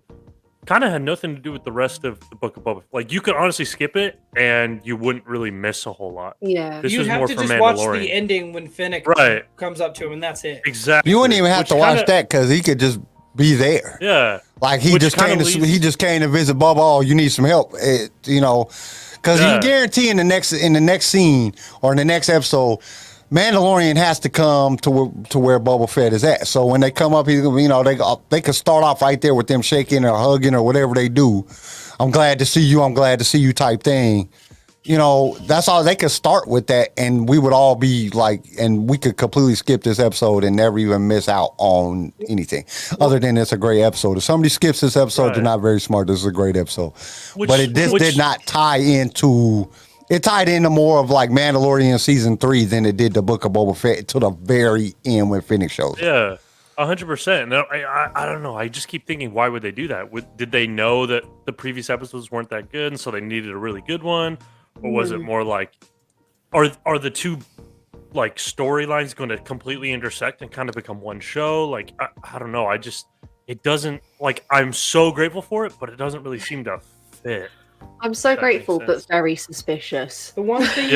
kind of had nothing to do with the rest of the Book of Boba Fett. Like, you could honestly skip it and you wouldn't really miss a whole lot. Yeah. This You'd was have more to for just Mandalorian. watch the ending when Fennec comes up to him, and that's it. Exactly. You wouldn't even have to watch that because he could just be there. Yeah. Like he just came to visit Bubba. Oh, you need some help, you know, because you guarantee in the next scene or in the next episode, Mandalorian has to come to where Boba Fett is at. So when they come up, they could start off right there with them shaking or hugging or whatever they do. I'm glad to see you. I'm glad to see you type thing. You know, that's all. They could start with that, and we would all be like, and we could completely skip this episode and never even miss out on anything other than it's a great episode. If somebody skips this episode, they're not very smart. This is a great episode. But this did not tie into. It tied into more of like Mandalorian season 3 than it did the Book of Boba Fett to the very end when Phoenix shows. Yeah, 100%. No, I don't know. I just keep thinking, why would they do that? Did they know that the previous episodes weren't that good, and so they needed a really good one, or was it more like, are the two like storylines going to completely intersect and kind of become one show? Like, I don't know. It doesn't, like, I'm so grateful for it, but it doesn't really seem to fit. I'm so grateful, but very suspicious. The one thing,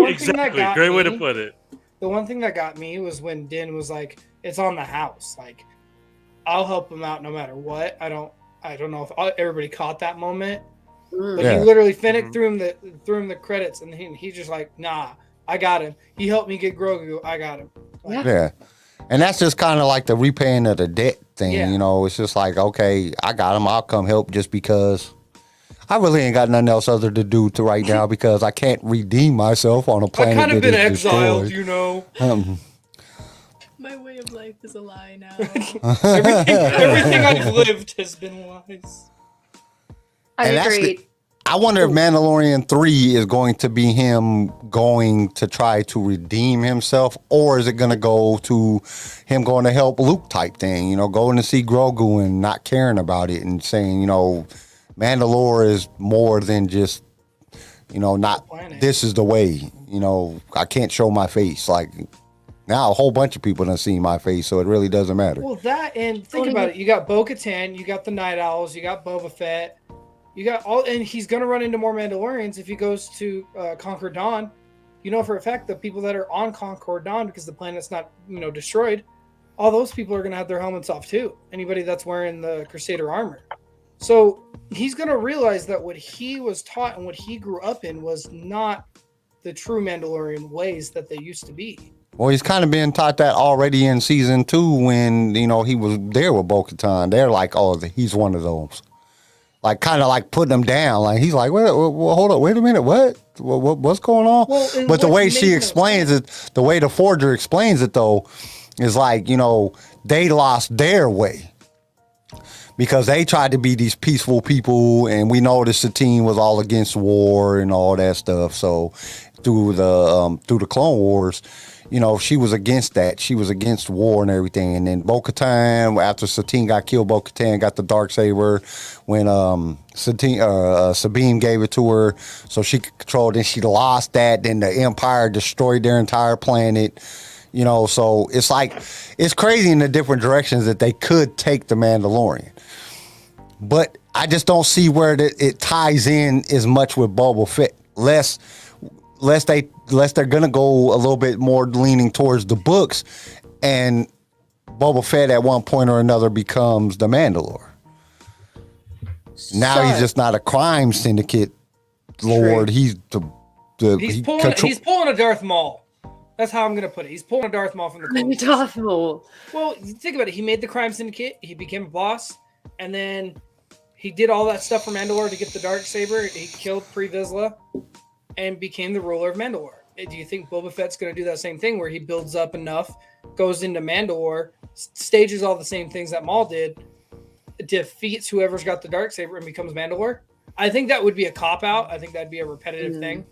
exactly. Great way to put it. The one thing that got me was when Din was like, "It's on the house. Like, I'll help him out no matter what." I don't know if everybody caught that moment, but he literally Fennec threw him the credits, and he just like, "Nah, I got him. He helped me get Grogu. I got him." Like, yeah. And that's just kind of like the repaying of the debt thing. Yeah. You know, it's just like, okay, I got him. I'll come help just because. I really ain't got nothing else other to do right now because I can't redeem myself on a planet. I've kind of been exiled, destroyed. you know. My way of life is a lie now. everything I've lived has been lies. I agree. I wonder if Mandalorian 3 is going to be him going to try to redeem himself, or is it going to go to him going to help Luke type thing? You know, going to see Grogu and not caring about it and saying, you know, Mandalore is more than just, you know, not this is the way, you know, I can't show my face. Like now a whole bunch of people done seen my face, so it really doesn't matter. Well, that and think about it. You got Bo-Katan, you got the Night Owls, you got Boba Fett, you got all, and he's going to run into more Mandalorians if he goes to Conquer Dawn. You know for a fact the people that are on Conquer Dawn, because the planet's not, you know, destroyed, all those people are going to have their helmets off too. Anybody that's wearing the Crusader armor. So he's going to realize that what he was taught and what he grew up in was not the true Mandalorian ways that they used to be. Well, he's kind of been taught that already in season 2 when, you know, he was there with Bo-Katan. They're like, oh, he's one of those. like kind of like putting him down. Like he's like, well, hold up, wait a minute, what's going on? Well, but the what way made she no explains it, the way the forger explains it though, is like, you know, they lost their way because they tried to be these peaceful people, and we know the Satine was all against war and all that stuff. So through the Clone Wars, you know, she was against that. She was against war and everything. And then Bo-Katan, after Satine got killed, Bo-Katan got the Darksaber when Sabine gave it to her so she could control it. Then she lost that. Then the Empire destroyed their entire planet. You know, so it's like, it's crazy in the different directions that they could take the Mandalorian. But I just don't see where it ties in as much with Boba Fett. Less they're gonna go a little bit more leaning towards the books, and Boba Fett at one point or another becomes the Mandalore. Now he's just not a crime syndicate lord. He's he's pulling a Darth Maul. That's how I'm gonna put it. He's pulling a Darth Maul from the Clone Wars. Darth Maul. Well, think about it. He made the crime syndicate. He became a boss, and then he did all that stuff for Mandalore to get the Darksaber. He killed Pre Vizsla and became the ruler of Mandalore. Do you think Boba Fett's going to do that same thing where he builds up enough, goes into Mandalore, stages all the same things that Maul did, defeats whoever's got the Darksaber and becomes Mandalore? I think that would be a cop-out. I think that'd be a repetitive thing.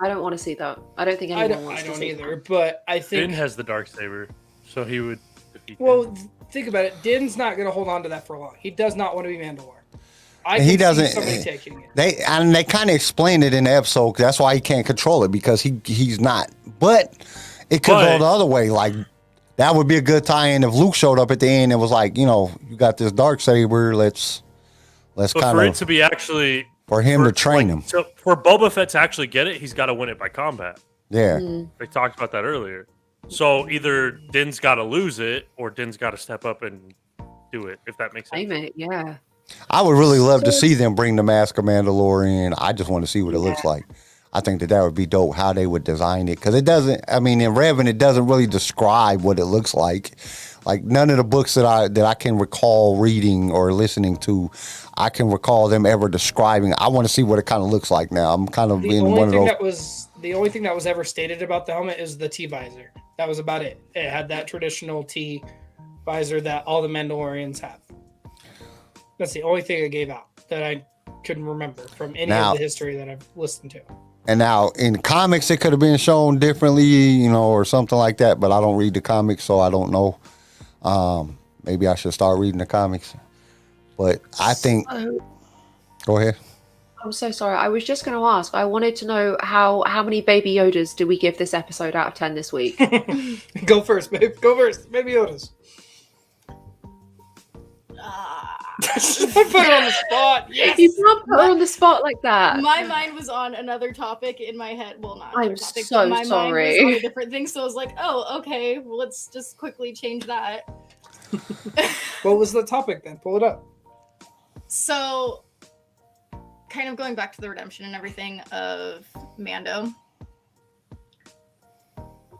I don't want to see that. I don't think anyone wants to see that. I don't either, but I think... Din has the Darksaber, so he would defeat Well, think about it. Din's not going to hold on to that for long. He does not want to be Mandalore. He doesn't. Somebody taking it. They kind of explained it in the episode. That's why he can't control it, because he's not. But it could go the other way. Like that would be a good tie-in if Luke showed up at the end and was like, you know, you got this Darksaber. Let's kind for of it to be actually for him to train him. So for Boba Fett to actually get it, he's got to win it by combat. Yeah, They talked about that earlier. So either Din's got to lose it, or Din's got to step up and do it. If that makes sense. Aim it, yeah. I would really love to see them bring the Mask of Mandalorian. I just want to see what it looks like. I think that would be dope, how they would design it. Because it doesn't, I mean, in Revan, it doesn't really describe what it looks like. Like, none of the books that I can recall reading or listening to, I can recall them ever describing. I want to see what it kind of looks like now. I'm kind of in one of those. The only thing that was ever stated about the helmet is the T-visor. That was about it. It had that traditional T-visor that all the Mandalorians have. That's the only thing I gave out that I couldn't remember from any of the history that I've listened to. And now in comics, it could have been shown differently, you know, or something like that. But I don't read the comics, so I don't know. Maybe I should start reading the comics. But I think. Go ahead. I'm so sorry. I was just going to ask. I wanted to know how many Baby Yodas do we give this episode out of 10 this week? Go first, babe. Go first. Baby Yodas. I put her on the spot. Yes. You can't put her on the spot like that. My mind was on another topic in my head. Well, not I'm another topic, so but my sorry. mind was on a different thing. So I was like, oh, okay. Well, let's just quickly change that. What was the topic then? Pull it up. So, kind of going back to the redemption and everything of Mando.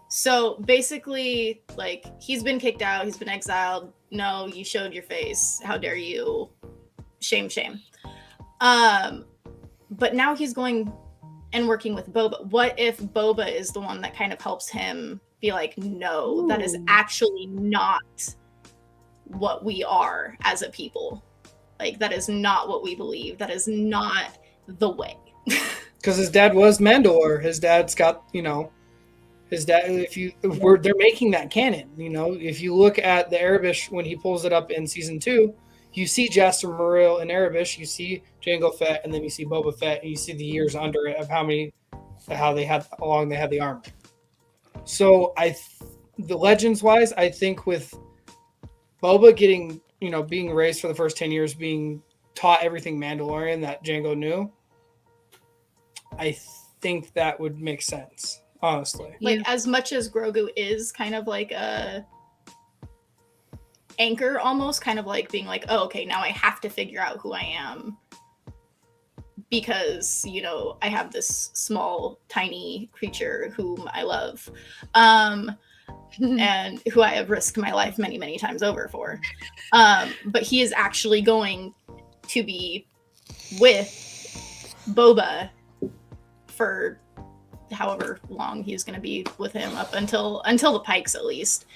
So basically, like, he's been kicked out, he's been exiled. No, you showed your face. How dare you? Shame, shame. But now he's going and working with Boba. What if Boba is the one that kind of helps him be like, no, that is actually not what we are as a people. Like, that is not what we believe. That is not the way. Because his dad was Mandalore. His dad's got, you know, his dad. They're making that canon. You know, if you look at the Arabish when he pulls it up in season 2, you see Jaster Moril in Arabish, you see Jango Fett, and then you see Boba Fett, and you see the years under it of how long they had the armor. So the legends wise, I think with Boba getting, you know, being raised for the first 10 years, being taught everything Mandalorian that Jango knew, I think that would make sense, honestly. Like, as much as Grogu is kind of like a anchor, almost kind of like being like, oh, okay, now I have to figure out who I am because, you know, I have this small, tiny creature whom I love. And who I have risked my life many, many times over for. But he is actually going to be with Boba for however long he's going to be with him up until the Pikes at least.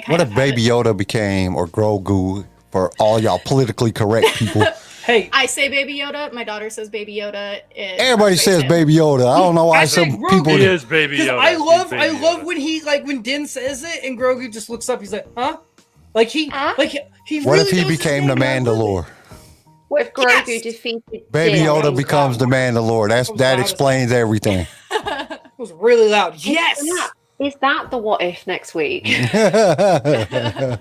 What if Baby Yoda became, or Grogu, for all y'all politically correct people? Hey, I say Baby Yoda. My daughter says Baby Yoda. Everybody says Baby Yoda. I don't know why I say some Grogu. people. He is Baby Yoda. I love He's Baby Yoda. when Din says it and Grogu just looks up. He's like, huh? Like he really What if he knows his became the name, and I love Mandalore? What if Grogu Yes! defeated Baby Din? Yoda becomes the Mandalore. That explains everything. It was really loud. Yes. Is that the what if next week? There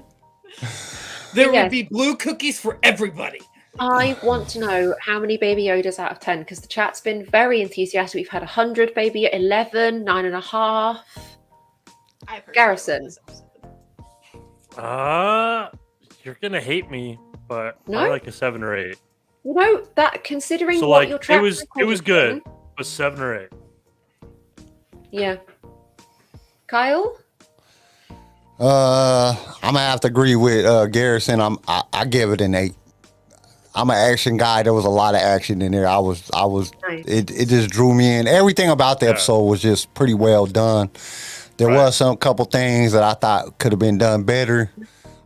Yes. would be blue cookies for everybody. I want to know how many Baby Yodas out of 10, because the chat's been very enthusiastic. We've had 100 Baby, 11, 9.5. Garrison. You're gonna hate me, but No? I like a 7 or 8. You know that considering So what like your it track was record has good, been- but 7 or 8. Yeah. Kyle? I'm gonna have to agree with Garrison. I give it an 8. I'm an action guy. There was a lot of action in there. I was. Nice. It just drew me in. Everything about the episode was just pretty well done. There was some couple things that I thought could have been done better.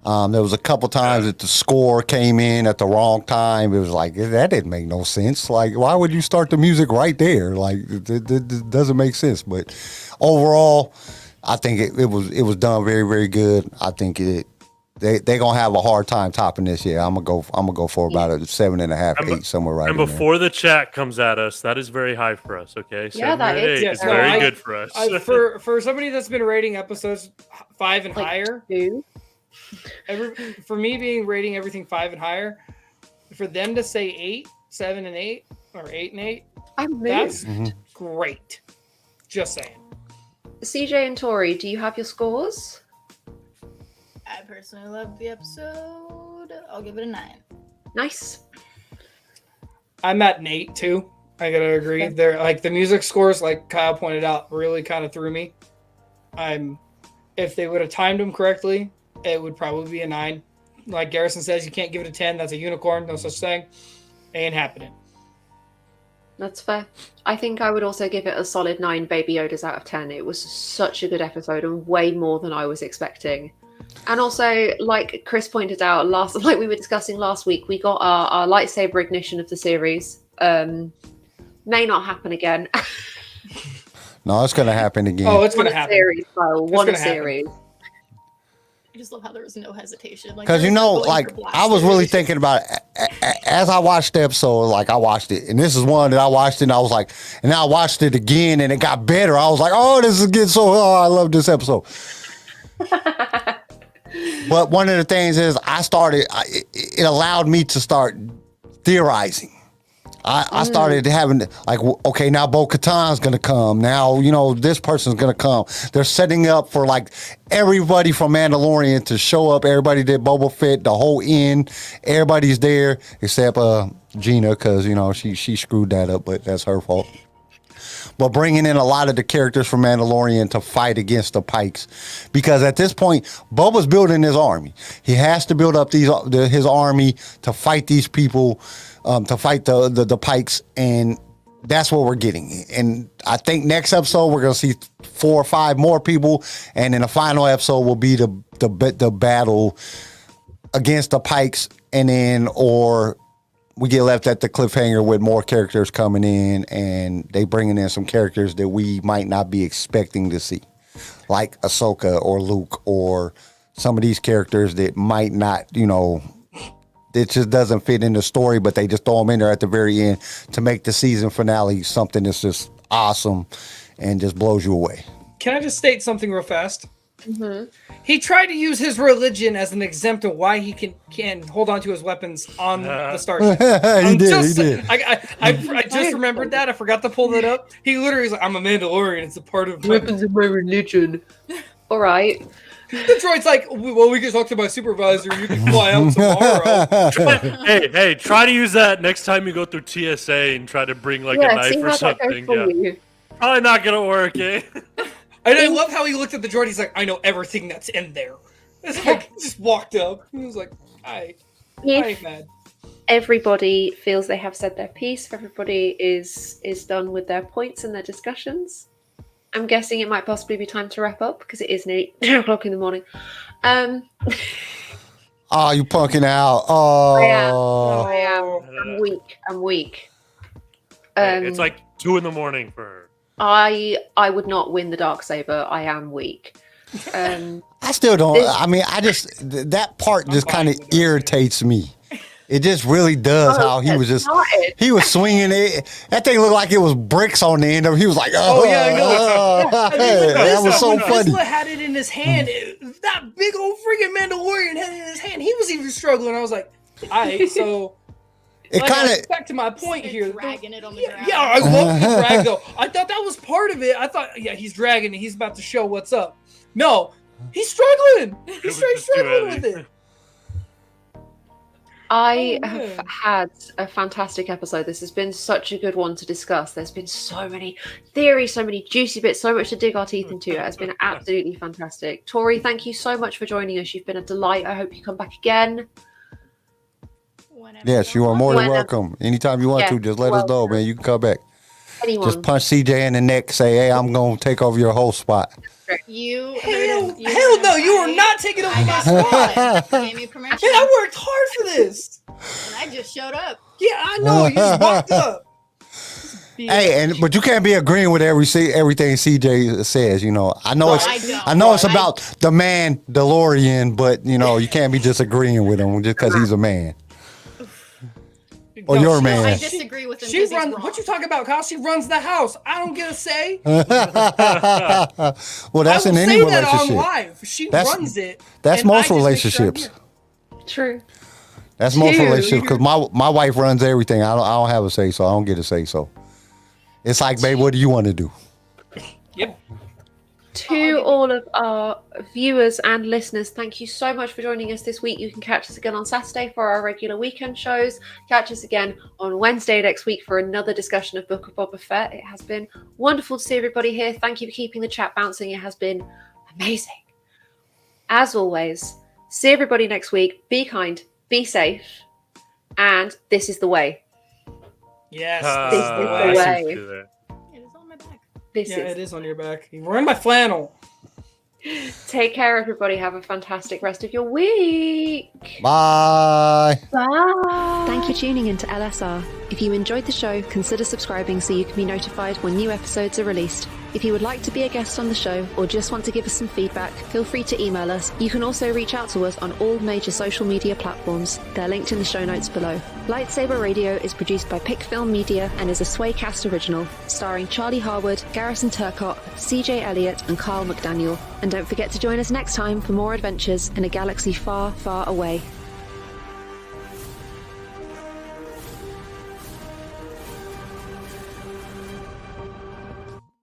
There was a couple times that the score came in at the wrong time. It was like, that didn't make no sense. Like, why would you start the music right there? Like, it doesn't make sense. But overall, I think it was done very, very good. I think they're gonna have a hard time topping this year. I'm gonna go for about a 7.5, 8, somewhere right And in there. before the chat comes at us, that is very high for us. Okay, Yeah, 7 that or is. 8 Yes, is no, very good for us. For somebody that's been rating episodes 5 and Like higher, 2. for me being rating everything 5 and higher, for them to say 8, 7 and 8, or 8 and 8, I'm moved. that's great. Just saying. CJ and Tori, do you have your scores? I personally loved the episode. I'll give it a 9. Nice. I'm at an 8 too. I gotta agree. They're like the music scores, like Kyle pointed out, really kind of threw me. If they would have timed them correctly, it would probably be a 9. Like Garrison says, you can't give it a 10. That's a unicorn. No such thing. Ain't happening. That's fair. I think I would also give it a solid 9 Baby Yodas out of 10. It was such a good episode and way more than I was expecting. And also, like Chris pointed out like we were discussing last week, we got our lightsaber ignition of the series. May not happen again. No, it's gonna happen again. Oh, it's gonna happen. Series, Kyle. It's One gonna happen. series. I just love how there was no hesitation. Because like I was really thinking about it as I watched the episode. Like I watched it, and this is one that I watched, and I was like, and then I watched it again, and it got better. I was like, oh, this is getting so. Oh, I love this episode. But one of the things is it allowed me to start theorizing. I started having like, okay, now Bo-Katan's gonna come. Now, this person's gonna come. They're setting up for like everybody from Mandalorian to show up. Everybody did Boba Fett, the whole end. Everybody's there except Gina, because she screwed that up, but that's her fault. But bringing in a lot of the characters from Mandalorian to fight against the Pikes, because at this point, Boba's building his army. He has to build up his army to fight these people, to fight the Pikes, and that's what we're getting. And I think next episode we're gonna see 4 or 5 more people, and then the final episode will be the battle against the Pikes, and then we get left at the cliffhanger with more characters coming in, and they bringing in some characters that we might not be expecting to see, like Ahsoka or Luke or some of these characters that might not, it just doesn't fit in the story, but they just throw them in there at the very end to make the season finale something that's just awesome and just blows you away. Can I just state something real fast? Mm-hmm. He tried to use his religion as an exemption of why he can hold on to his weapons on the starship. He did. I just remembered that. I forgot to pull that up. He literally is like, I'm a Mandalorian. It's a part of Weapons of my religion. All right. The droid's like, well, we can talk to my supervisor. You can fly out tomorrow. hey, try to use that next time you go through TSA and try to bring like a knife or something. Yeah. Probably not gonna work, eh? And I love how he looked at the droid. He's like, I know everything that's in there. It's like, just walked up. He was like, I ain't mad. everybody feels they have said their piece, if everybody is done with their points and their discussions, I'm guessing it might possibly be time to wrap up because it is nearly 10 o'clock in the morning. Oh, you punking out. Oh. I am. I'm weak. It's like 2 a.m. for her. I would not win the Darksaber. I am weak. I still don't. That part just kind of irritates me. It just really does. How he was he was swinging it. That thing looked like it was bricks on the end of it. He was like, that was so funny. When had it in his hand. That big old freaking Mandalorian had it in his hand. He was even struggling. I was like, all right, so. It kind of back to my point here. Dragging it on the ground. Yeah, I love the drag though. I thought that was part of it. I thought, he's dragging it. He's about to show what's up. No, he's struggling. He's straight struggling with it. I have had a fantastic episode. This has been such a good one to discuss. There's been so many theories, so many juicy bits, so much to dig our teeth into. It has been absolutely fantastic. Tori, thank you so much for joining us. You've been a delight. I hope you come back again. Yes, you are more than welcome. Anytime you want to, just let us know, man. You can come back. Anyone. Just punch CJ in the neck, say, hey, I'm going to take over your whole spot. Hell no, you are not taking over my spot. Gave me permission. Hey, I worked hard for this. And I just showed up. Yeah, I know. You just walked up. Hey, but you can't be agreeing with everything CJ says. You know, I know it's about the Mandalorian, but you know, you can't be just agreeing with him just because he's a man. Or your man. I disagree with him. She runs. What you talking about, Kyle? She runs the house. I don't get a say. Well, that's in any relationship. That on live. She runs it. That's most relationships. True. That's most relationships because my wife runs everything. I don't have a say, so I don't get a say. So it's like, babe, what do you want to do? Yep. To all of our viewers and listeners, thank you so much for joining us this week. You can catch us again on Saturday for our regular weekend shows. Catch us again on Wednesday next week for another discussion of Book of Boba Fett. It has been wonderful to see everybody here. Thank you for keeping the chat bouncing. It has been amazing. As always, see everybody next week. Be kind, be safe, and this is the way. Yes, this is the way. It is on your back. You're wearing my flannel. Take care, everybody. Have a fantastic rest of your week. Bye. Bye. Thank you for tuning into LSR. If you enjoyed the show, consider subscribing so you can be notified when new episodes are released. If you would like to be a guest on the show or just want to give us some feedback, feel free to email us. You can also reach out to us on all major social media platforms. They're linked in the show notes below. LightSaber Radio is produced by Pick Film Media and is a Swaycast original, starring Charlie Harwood, Garrison Turcott, CJ Elliott, and Carl McDaniel. And don't forget to join us next time for more adventures in a galaxy far, far away.